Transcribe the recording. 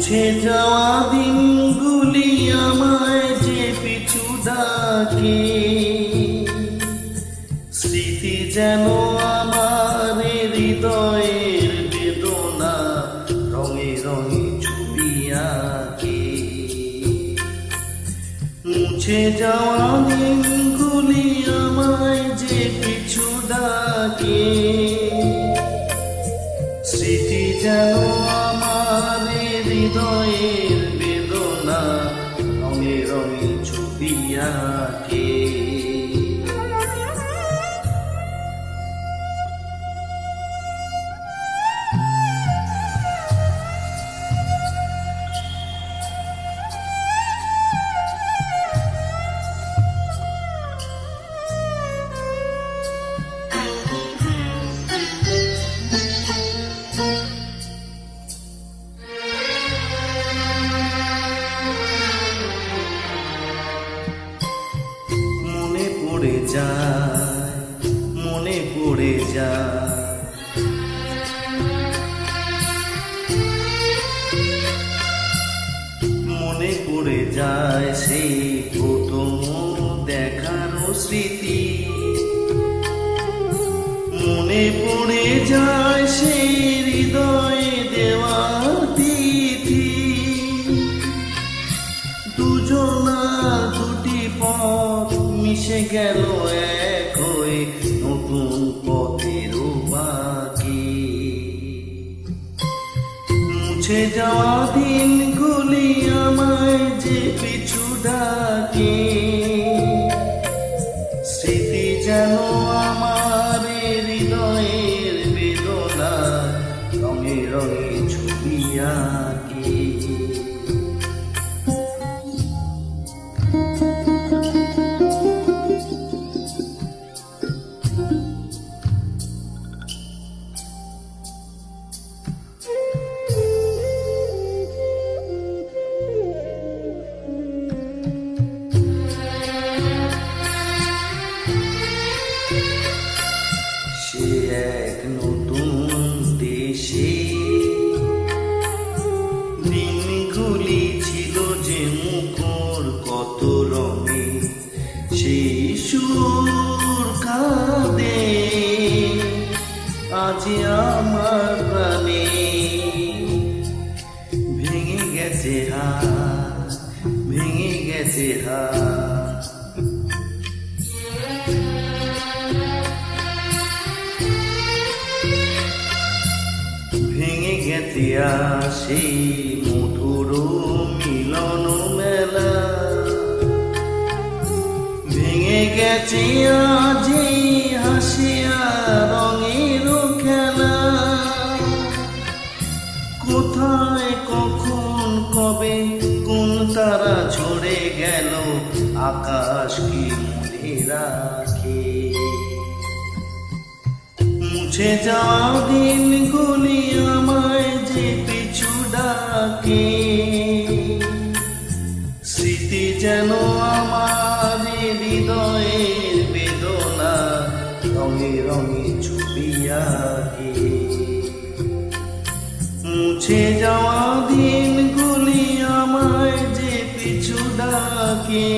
মুছে যাওয়া দিনগুলি আমায় যে পিছু ডাকে, স্মৃতি যেন আমার হৃদয়ের বেদনা রঙে রঙে ছবি আঁকে। মুছে যাওয়া দিনগুলি আমায় যে পিছু ডাকে, স্মৃতি যেন আমার হৃদয়ের বেদনা রঙে রঙে ছবি আঁকে। মনে পড়ে যায় মনে পড়ে যায় সেই প্রথম দেখার স্মৃতি। মনে পড়ে যায় সেই হৃদয়ে দেওয়া তিথি। দুজনা দুটি পথ মিশে গেল এক হয়ে নতুন পথের বাকি। মুছে যাওয়া দিনগুলি আমায় যে পিছু ডাকে, স্মৃতি যেন আমার হৃদয়ের বেদনা রঙে রঙে ছবি আঁকে। সে এক নতুন দেশে দিনগুলি ছিল যে মুখর কত রঙে, সেই সুর কাঁদে আজ আমার প্রাণে। ভেঙে গেছে হাত, ভেঙে গেছে হাত, ভেঙে গেছে সেই মধুর মিলন মেলা। ভেঙে গেছে আজ হাসিয়া রঙের খেলা। কোথায় কখন কবে কোন তারা ঝরে গেল, আকাশ কি মনে রাখে। মুছে যাওয়া দিনগুলি আমায় যে পিছু ডাকে, স্মৃতি যেন আমার হৃদয়ের বেদনা রঙে রঙে ছবি আঁকে। মুছে যাওয়া দিনগুলি আমায় যে পিছু ডাকে।